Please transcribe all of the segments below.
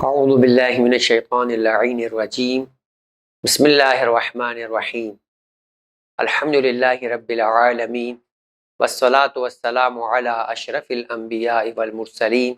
اعوذ باللہ من الشیطان اللعین الرجیم بسم اللہ الرحمن الرحیم الحمد للہ رب العالمین والصلاة والسلام علی اشرف الانبیاء والمرسلین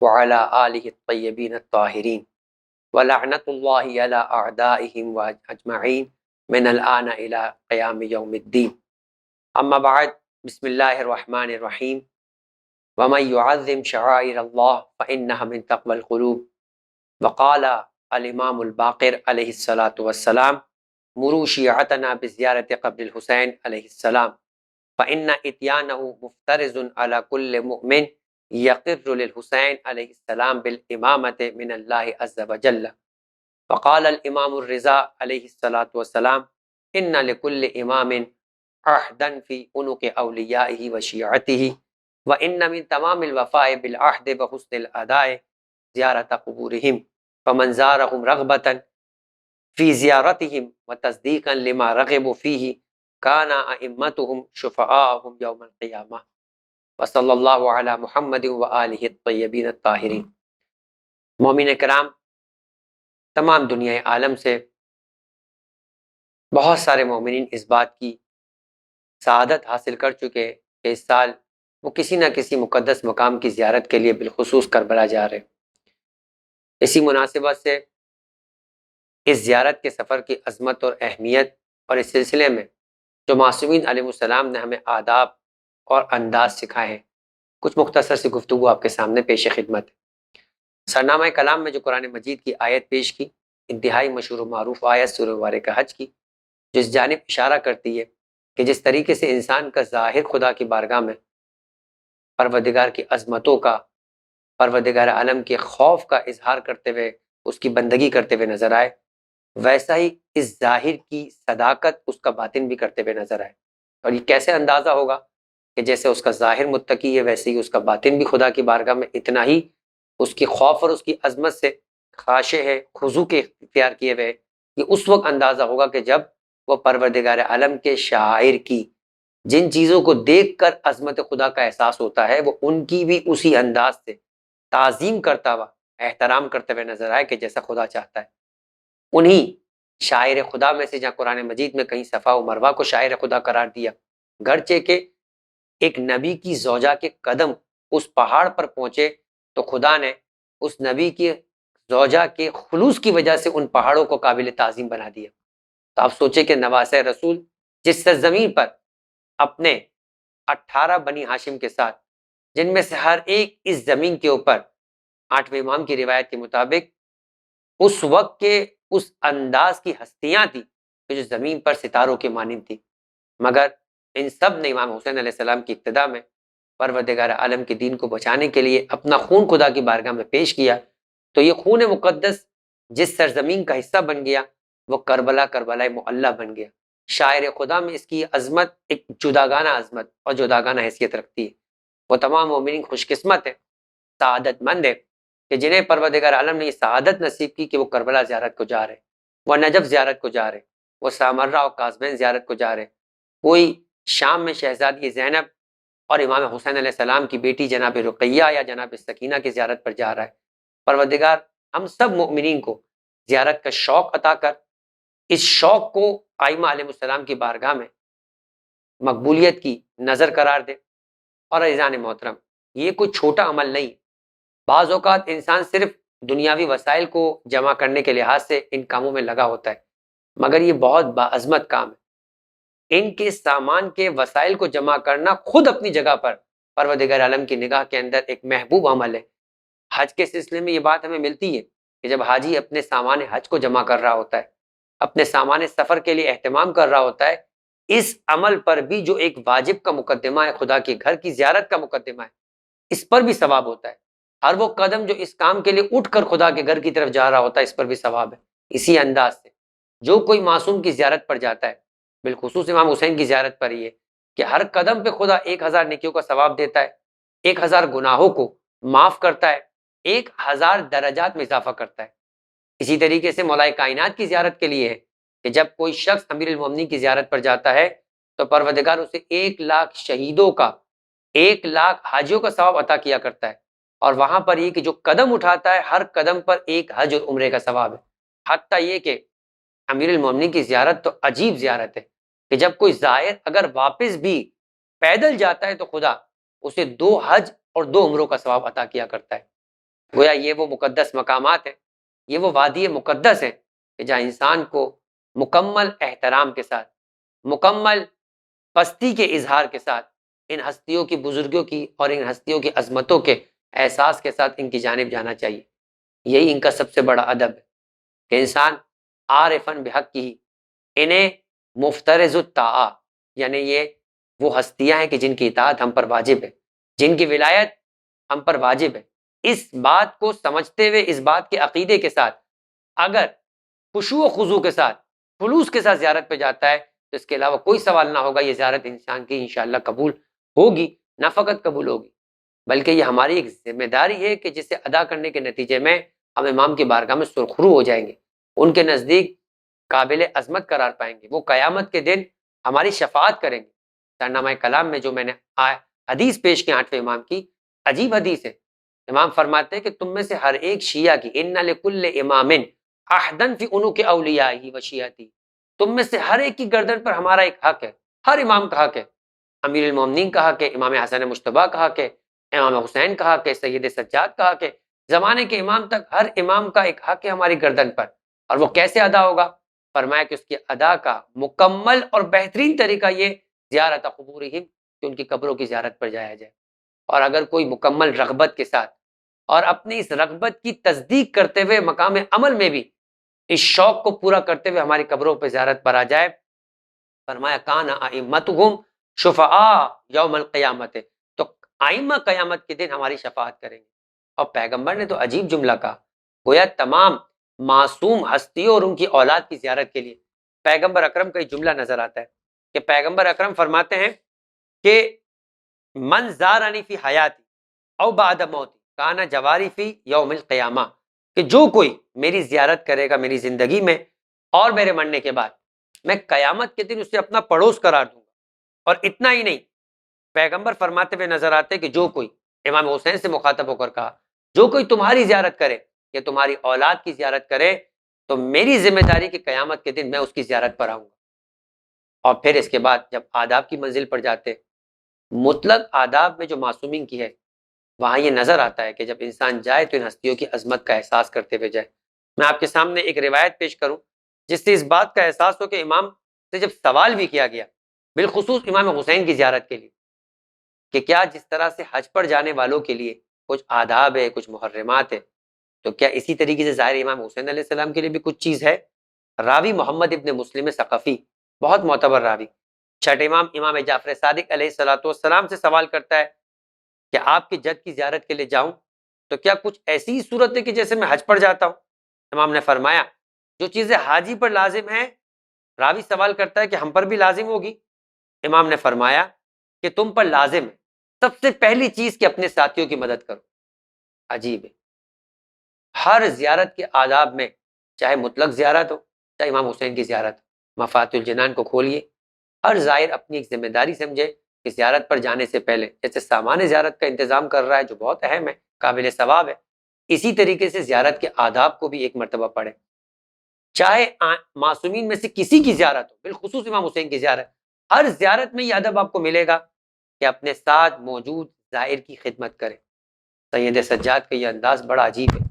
وعلی آلہ الطیبین الطاہرین ولعنت اللہ علی اعدائہم اجمعین من الآن الى قیام یوم الدین اما بعد بسم اللہ الرحمن الرحیم ومن يعظم شعائر اللہ فإنها من تقوى القلوب وقال الامام الباقر علیہ الصلاۃ والسلام مروا شیعتنا بزیارت قبر الحسین علیہ السلام فإن اتیانه مفترض على كل مؤمن یقر للحسین علیہ السلام بالامامۃ من اللہ عز وجل وقال الامام الرضا علیہ الصلاۃ والسلام ان لكل امام عہدا فی عنق اولیائه وشیعته وان من تمام الوفاء بالعہد وحسن الاداء زیارت قبورہم فمن زارهم رغبة في زيارتهم وتصديقا لما رغبوا فيه كان أئمتهم شفعاءهم يوم القيامة وصلى الله على محمد وآله الطيبين الطاهرين۔ مومن کرام، تمام دنیا عالم سے بہت سارے مومنین اس بات کی سعادت حاصل کر چکے کہ اس سال وہ کسی نہ کسی مقدس مقام کی زیارت کے لیے بالخصوص کربلا جا رہے۔ اسی مناسبت سے اس زیارت کے سفر کی عظمت اور اہمیت اور اس سلسلے میں جو معصومین علیہ السلام نے ہمیں آداب اور انداز سکھائے ہیں، کچھ مختصر سی گفتگو آپ کے سامنے پیش خدمت ہے۔ سرنامہ کلام میں جو قرآن مجید کی آیت پیش کی، انتہائی مشہور و معروف آیت سورہ مبارکہ حج کی، جو اس جانب اشارہ کرتی ہے کہ جس طریقے سے انسان کا ظاہر خدا کی بارگاہ میں پروردگار کی عظمتوں کا، پروردگار عالم کے خوف کا اظہار کرتے ہوئے اس کی بندگی کرتے ہوئے نظر آئے، ویسا ہی اس ظاہر کی صداقت اس کا باطن بھی کرتے ہوئے نظر آئے۔ اور یہ کیسے اندازہ ہوگا کہ جیسے اس کا ظاہر متقی ہے ویسے ہی اس کا باطن بھی خدا کی بارگاہ میں اتنا ہی اس کی خوف اور اس کی عظمت سے خاشع ہے، خضوع کے اختیار کیے ہوئے۔ یہ اس وقت اندازہ ہوگا کہ جب وہ پروردگار عالم کے شعائر کی، جن چیزوں کو دیکھ کر عظمت خدا کا احساس ہوتا ہے، وہ ان کی بھی اسی انداز سے تعظیم کرتا ہوا، احترام کرتے ہوئے نظر آئے کہ جیسا خدا چاہتا ہے۔ انہی شاعر خدا میں سے جہاں قرآن مجید میں کہیں صفا و مروہ کو شاعر خدا قرار دیا، گرچہ کہ ایک نبی کی زوجہ کے قدم اس پہاڑ پر پہنچے تو خدا نے اس نبی کی زوجہ کے خلوص کی وجہ سے ان پہاڑوں کو قابل تعظیم بنا دیا۔ تو آپ سوچیں کہ نواسہ رسول جس سرزمین پر اپنے 18 بنی ہاشم کے ساتھ، جن میں سے ہر ایک اس زمین کے اوپر 8ویں امام کی روایت کے مطابق اس وقت کے اس انداز کی ہستیاں تھیں کہ جو زمین پر ستاروں کے مانند تھی، مگر ان سب نے امام حسین علیہ السلام کی ابتدا میں پروردگار عالم کے دین کو بچانے کے لیے اپنا خون خدا کی بارگاہ میں پیش کیا۔ تو یہ خون مقدس جس سرزمین کا حصہ بن گیا وہ کربلا، کربلا معلی بن گیا۔ شاعر خدا میں اس کی عظمت ایک جداگانہ عظمت اور جداگانہ حیثیت رکھتی ہے۔ وہ تمام مومنین خوش قسمت ہے، سعادت مند ہے کہ جنہیں پروردگار عالم نے یہ سعادت نصیب کی کہ وہ کربلا زیارت کو جا رہے، وہ نجف زیارت کو جا رہے، وہ سامرہ اور قازوین زیارت کو جا رہے، کوئی شام میں شہزادی زینب اور امام حسین علیہ السلام کی بیٹی جناب رقیہ یا جناب سکینہ کی زیارت پر جا رہا ہے۔ پروردگار ہم سب مؤمنین کو زیارت کا شوق عطا کر، اس شوق کو ائمہ علیہ السلام کی بارگاہ میں مقبولیت کی نظر قرار دے۔ اور عزیزان محترم، یہ کوئی چھوٹا عمل نہیں۔ بعض اوقات انسان صرف دنیاوی وسائل کو جمع کرنے کے لحاظ سے ان کاموں میں لگا ہوتا ہے، مگر یہ بہت باعظمت کام ہے۔ ان کے سامان کے وسائل کو جمع کرنا خود اپنی جگہ پر پروردگار عالم کی نگاہ کے اندر ایک محبوب عمل ہے۔ حج کے سلسلے میں یہ بات ہمیں ملتی ہے کہ جب حاجی اپنے سامان حج کو جمع کر رہا ہوتا ہے، اپنے سامان سفر کے لیے اہتمام کر رہا ہوتا ہے، اس عمل پر بھی جو ایک واجب کا مقدمہ ہے، خدا کے گھر کی زیارت کا مقدمہ ہے، اس پر بھی ثواب ہوتا ہے۔ ہر وہ قدم جو اس کام کے لیے اٹھ کر خدا کے گھر کی طرف جا رہا ہوتا ہے، اس پر بھی ثواب ہے۔ اسی انداز سے جو کوئی معصوم کی زیارت پر جاتا ہے، بالخصوص امام حسین کی زیارت پر یہ کہ ہر قدم پہ خدا 1000 نیکیوں کا ثواب دیتا ہے، 1000 گناہوں کو معاف کرتا ہے، 1000 درجات میں اضافہ کرتا ہے۔ اسی طریقے سے مولا کائنات کی زیارت کے لیے ہے کہ جب کوئی شخص امیر المومنین کی زیارت پر جاتا ہے تو پروردگار اسے 1,00,000 شہیدوں کا، 1,00,000 حاجیوں کا ثواب عطا کیا کرتا ہے۔ اور وہاں پر یہ کہ جو قدم اٹھاتا ہے ہر قدم پر ایک حج اور عمرے کا ثواب ہے. حتیٰ یہ کہ امیر المومنین کی زیارت تو عجیب زیارت ہے کہ جب کوئی زائر اگر واپس بھی پیدل جاتا ہے تو خدا اسے 2 حج اور 2 عمروں کا ثواب عطا کیا کرتا ہے. گویا یہ وہ مقدس مقامات ہیں، یہ وہ وادی مقدس ہے کہ جہاں انسان کو مکمل احترام کے ساتھ، مکمل پستی کے اظہار کے ساتھ ان ہستیوں کی بزرگوں کی اور ان ہستیوں کی عظمتوں کے احساس کے ساتھ ان کی جانب جانا چاہیے. یہی ان کا سب سے بڑا ادب ہے کہ انسان عارفاً بحق کی انہیں مفترض الطاعہ، یعنی یہ وہ ہستیاں ہیں کہ جن کی اطاعت ہم پر واجب ہے، جن کی ولایت ہم پر واجب ہے. اس بات کو سمجھتے ہوئے، اس بات کے عقیدے کے ساتھ اگر خشوع و خضوع کے ساتھ، خلوص کے ساتھ زیارت پہ جاتا ہے تو اس کے علاوہ کوئی سوال نہ ہوگا یہ زیارت انسان کی انشاءاللہ قبول ہوگی. نہ فقط قبول ہوگی بلکہ یہ ہماری ایک ذمہ داری ہے کہ جسے ادا کرنے کے نتیجے میں ہم امام کی بارگاہ میں سرخرو ہو جائیں گے، ان کے نزدیک قابل عظمت قرار پائیں گے. وہ قیامت کے دن ہماری شفاعت کریں گے. سرنامہ کلام میں جو میں نے حدیث پیش کی 8ویں امام کی، عجیب حدیث ہے. امام فرماتے ہیں کہ تم میں سے ہر ایک شیعہ کی ان لکل امام احدن فی عنق اولیاءہ و شیعتی، تم میں سے ہر ایک کی گردن پر ہمارا ایک حق ہے. ہر امام کا حق ہے، امیر المومنین کا حق ہے، امام حسن مجتبیٰ کا حق ہے، امام حسین کا حق ہے، سید سجاد کا حق ہے. زمانے کے امام تک ہر امام کا ایک حق ہے ہماری گردن پر. اور وہ کیسے ادا ہوگا؟ فرمایا کہ اس کی ادا کا مکمل اور بہترین طریقہ یہ زیارت قبورہم، کہ ان کی قبروں کی زیارت پر جایا جائے. اور اگر کوئی مکمل رغبت کے ساتھ اور اپنی اس رغبت کی تصدیق کرتے ہوئے مقام عمل میں بھی اس شوق کو پورا کرتے ہوئے ہماری قبروں پہ زیارت پر آ جائے، فرمایا کان ائمتہم شفعاء یوم القیامت، تو ائمہ قیامت کے دن ہماری شفاعت کریں گے. اور پیغمبر نے تو عجیب جملہ کہا، گویا تمام معصوم ہستیوں اور ان کی اولاد کی زیارت کے لیے پیغمبر اکرم کا یہ جملہ نظر آتا ہے کہ پیغمبر اکرم فرماتے ہیں کہ من زارنی فی حیاتی او بعد موتی کانا جواری فی یوم القیامہ، کہ جو کوئی میری زیارت کرے گا میری زندگی میں اور میرے مرنے کے بعد، میں قیامت کے دن اسے اپنا پڑوس قرار دوں گا. اور اتنا ہی نہیں، پیغمبر فرماتے ہوئے نظر آتے کہ جو کوئی، امام حسین سے مخاطب ہو کر کہا، جو کوئی تمہاری زیارت کرے یا تمہاری اولاد کی زیارت کرے تو میری ذمہ داری کہ قیامت کے دن میں اس کی زیارت پر آؤں گا. اور پھر اس کے بعد جب آداب کی منزل پر جاتے، مطلق آداب میں جو معصومین کی ہے وہاں یہ نظر آتا ہے کہ جب انسان جائے تو ان ہستیوں کی عظمت کا احساس کرتے ہوئے جائے. میں آپ کے سامنے ایک روایت پیش کروں جس سے اس بات کا احساس ہو کہ امام سے جب سوال بھی کیا گیا بالخصوص امام حسین کی زیارت کے لیے کہ کیا جس طرح سے حج پر جانے والوں کے لیے کچھ آداب ہے، کچھ محرمات ہے، تو کیا اسی طریقے سے ظاہر امام حسین علیہ السلام کے لیے بھی کچھ چیز ہے؟ راوی محمد ابن مسلم ثقفی، بہت معتبر راوی، چھٹے امام امام جعفر صادق علیہ السلام سے سوال کرتا ہے کہ آپ کی جد کی زیارت کے لیے جاؤں تو کیا کچھ ایسی ہی صورت ہے کہ جیسے میں حج پر جاتا ہوں؟ امام نے فرمایا جو چیزیں حاجی پر لازم ہیں، راوی سوال کرتا ہے کہ ہم پر بھی لازم ہوگی؟ امام نے فرمایا کہ تم پر لازم ہے سب سے پہلی چیز کہ اپنے ساتھیوں کی مدد کرو. عجیب ہے، ہر زیارت کے آداب میں، چاہے مطلق زیارت ہو چاہے امام حسین کی زیارت ہو، مفاتح الجنان کو کھولیے، ہر زائر اپنی ایک ذمہ داری سمجھے کہ زیارت پر جانے سے پہلے جیسے سامان زیارت کا انتظام کر رہا ہے جو بہت اہم ہے، قابل ثواب ہے، اسی طریقے سے زیارت کے آداب کو بھی ایک مرتبہ پڑھے. چاہے معصومین میں سے کسی کی زیارت ہو، بالخصوص امام حسین کی زیارت، ہر زیارت میں یہ ادب آپ کو ملے گا کہ اپنے ساتھ موجود زائر کی خدمت کرے. سید سجاد کا یہ انداز بڑا عجیب ہے.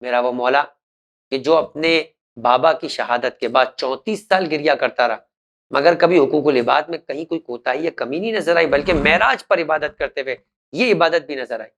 میرا وہ مولا کہ جو اپنے بابا کی شہادت کے بعد 34 سال گریا کرتا رہا مگر کبھی حقوق العباد میں کہیں کوئی کوتاہی یا کمی نہیں نظر آئی، بلکہ معراج پر عبادت کرتے ہوئے یہ عبادت بھی نظر آئی.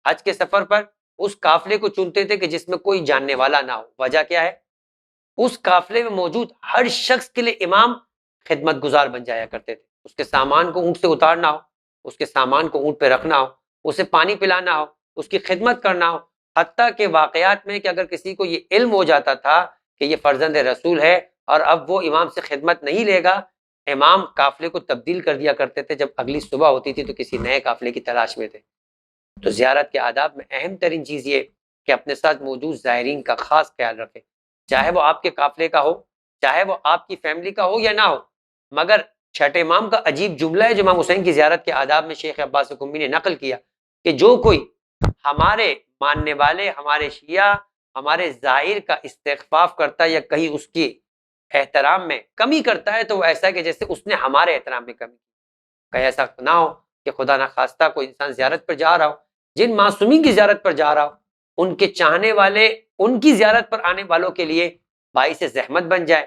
حج کے سفر پر اس قافلے کو چنتے تھے کہ جس میں کوئی جاننے والا نہ ہو. وجہ کیا ہے؟ اس قافلے میں موجود ہر شخص کے لیے امام خدمت گزار بن جایا کرتے تھے. اس کے سامان کو اونٹ سے اتارنا ہو، اس کے سامان کو اونٹ پہ رکھنا ہو، اسے پانی پلانا ہو، اس کی خدمت کرنا ہو. حتیٰ کہ واقعات میں کہ اگر کسی کو یہ علم ہو جاتا تھا کہ یہ فرزند رسول ہے اور اب وہ امام سے خدمت نہیں لے گا، امام قافلے کو تبدیل کر دیا کرتے تھے. جب اگلی صبح ہوتی تھی تو کسی نئے قافلے کی تلاش میں تھے. تو زیارت کے آداب میں اہم ترین چیز یہ کہ اپنے ساتھ موجود زائرین کا خاص خیال رکھیں، چاہے وہ آپ کے قافلے کا ہو، چاہے وہ آپ کی فیملی کا ہو یا نہ ہو. مگر چھٹے امام کا عجیب جملہ ہے جو امام حسین کی زیارت کے آداب میں شیخ عباس قمی نے نقل کیا کہ جو کوئی ہمارے ماننے والے، ہمارے شیعہ ہمارے ظاہر کا استخفاف کرتا ہے یا کہیں اس کی احترام میں کمی کرتا ہے تو وہ ایسا ہے کہ جیسے اس نے ہمارے احترام میں کمی کی۔ کہیں ایسا نہ ہو کہ خدا نخواستہ کوئی انسان زیارت پر جا رہا ہو، جن معصومین کی زیارت پر جا رہا ہو ان کے چاہنے والے ان کی زیارت پر آنے والوں کے لیے باعث زحمت بن جائے،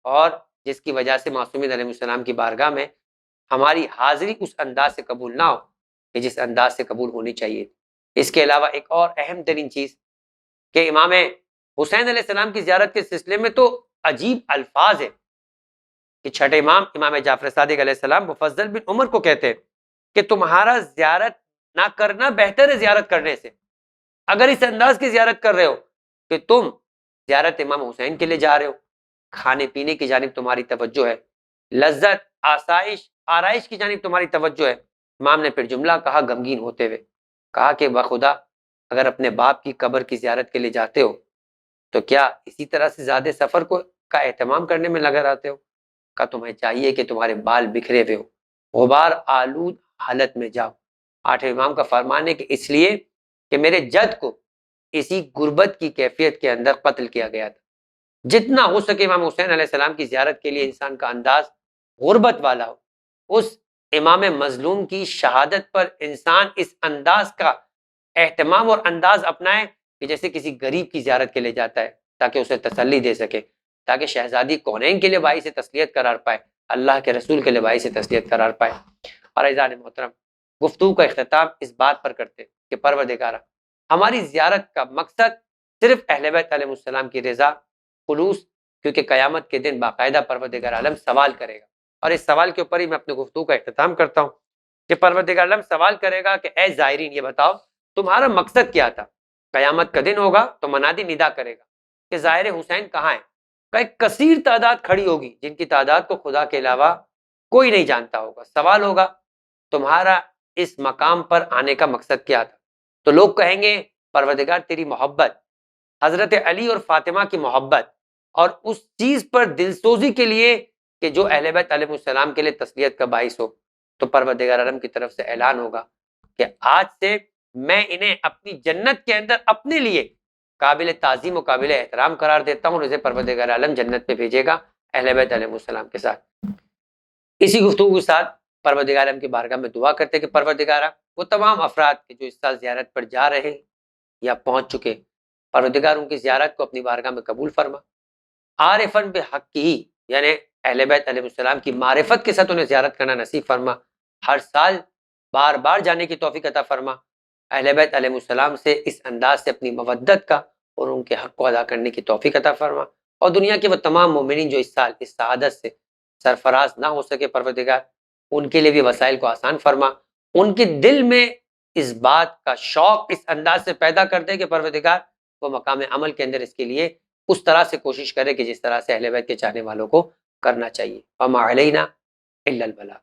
اور جس کی وجہ سے معصومین علیہ السلام کی بارگاہ میں ہماری حاضری اس انداز سے قبول نہ ہو کہ جس انداز سے قبول ہونی چاہیے۔ اس کے علاوہ ایک اور اہم ترین چیز کہ امام حسین علیہ السلام کی زیارت کے سلسلے میں تو عجیب الفاظ ہے کہ چھٹے امام امام جعفر صادق علیہ السلام مفضل بن عمر کو کہتے ہیں کہ تمہارا زیارت نہ کرنا بہتر ہے زیارت کرنے سے۔ اگر اس انداز کی زیارت کر رہے ہو کہ تم زیارت امام حسین کے لیے جا رہے ہو، کھانے پینے کی جانب تمہاری توجہ ہے، لذت آرائش کی جانب تمہاری توجہ ہے۔ امام نے پھر جملہ کہا غمگین ہوتے ہوئے، کہا کہ بخدا اگر اپنے باپ کی قبر کی زیارت کے لیے جاتے ہو تو کیا اسی طرح سے زیادہ سفر کا اہتمام کرنے میں لگا رہتے ہو؟ کہا تمہیں چاہیے کہ تمہارے بال بکھرے ہوئے ہو، غبار آلود حالت میں جاؤ۔ آٹھویں امام کا فرمان ہے کہ اس لیے کہ میرے جد کو اسی غربت کی کیفیت کے اندر قتل کیا گیا تھا۔ جتنا ہو سکے امام حسین علیہ السلام کی زیارت کے لیے انسان کا انداز غربت والا ہو۔ اس امام مظلوم کی شہادت پر انسان اس انداز کا اہتمام اور انداز اپنائے کہ جیسے کسی غریب کی زیارت کے لیے جاتا ہے، تاکہ اسے تسلی دے سکے، تاکہ شہزادی کونین کے لیے باعث تسلیت قرار پائے، اللہ کے رسول کے لیے باعث تسلیت قرار پائے۔ اور عزیزان محترم، گفتگو کا اختتام اس بات پر کرتے کہ پروردگارہ ہماری زیارت کا مقصد صرف اہل بیت علیہ السلام کی رضا، خلوص، کیونکہ قیامت کے دن باقاعدہ پروردگار عالم سوال کرے گا، اور اس سوال کے اوپر ہی میں اپنے گفتگو کا اختتام کرتا ہوں کہ پروردگار عالم سوال کرے گا کہ اے زائرین یہ بتاؤ تمہارا مقصد کیا تھا؟ قیامت کا دن ہوگا تو منادی ندا کرے گا کہ ظاہر حسین کہاں ہے؟ کا ایک کثیر تعداد کھڑی ہوگی جن کی تعداد کو خدا کے علاوہ کوئی نہیں جانتا ہوگا۔ سوال ہوگا تمہارا اس مقام پر آنے کا مقصد کیا تھا؟ تو لوگ کہیں گے پروردگار تیری محبت، حضرت علی اور فاطمہ کی محبت، اور اس چیز پر دلسوزی کے لیے کہ جو اہل بیت علیہ السلام کے لیے تسلیت کا باعث ہو۔ تو پروردگار عالم کی طرف سے اعلان ہوگا کہ آج سے میں انہیں اپنی جنت کے اندر اپنے لیے قابل تعظیم و قابل احترام قرار دیتا ہوں، اور اسے پروردگار عالم جنت پہ بھیجے گا اہل بیت علیہ السلام کے ساتھ۔ اسی گفتگو کے ساتھ پروردگار عالم کی بارگاہ میں دعا کرتے کہ پروردگارہ وہ تمام افراد کے جو اس سال زیارت پر جا رہے ہیں یا پہنچ چکے، پروردگار ان کی زیارت کو اپنی بارگاہ میں قبول فرما، عارفاً بحق ہی یعنی اہل بیت علیہ السلام کی معرفت کے ساتھ انہیں زیارت کرنا نصیب فرما، ہر سال بار بار جانے کی توفیق عطا فرما، اہل بیت علیہ السلام سے اس انداز سے اپنی مودت کا اور ان کے حق کو ادا کرنے کی توفیق عطا فرما، اور دنیا کے وہ تمام مومنین جو اس سال اس سعادت سے سرفراز نہ ہو سکے پروردگار ان کے لیے بھی وسائل کو آسان فرما، ان کے دل میں اس بات کا شوق اس انداز سے پیدا کر دے کہ پروردگار وہ مقام عمل کے اندر اس کے لیے اس طرح سے کوشش کرے کہ جس طرح سے اہل بیت کے چاہنے والوں کو کرنا چاہیے۔ وما علینا الا البلاغ۔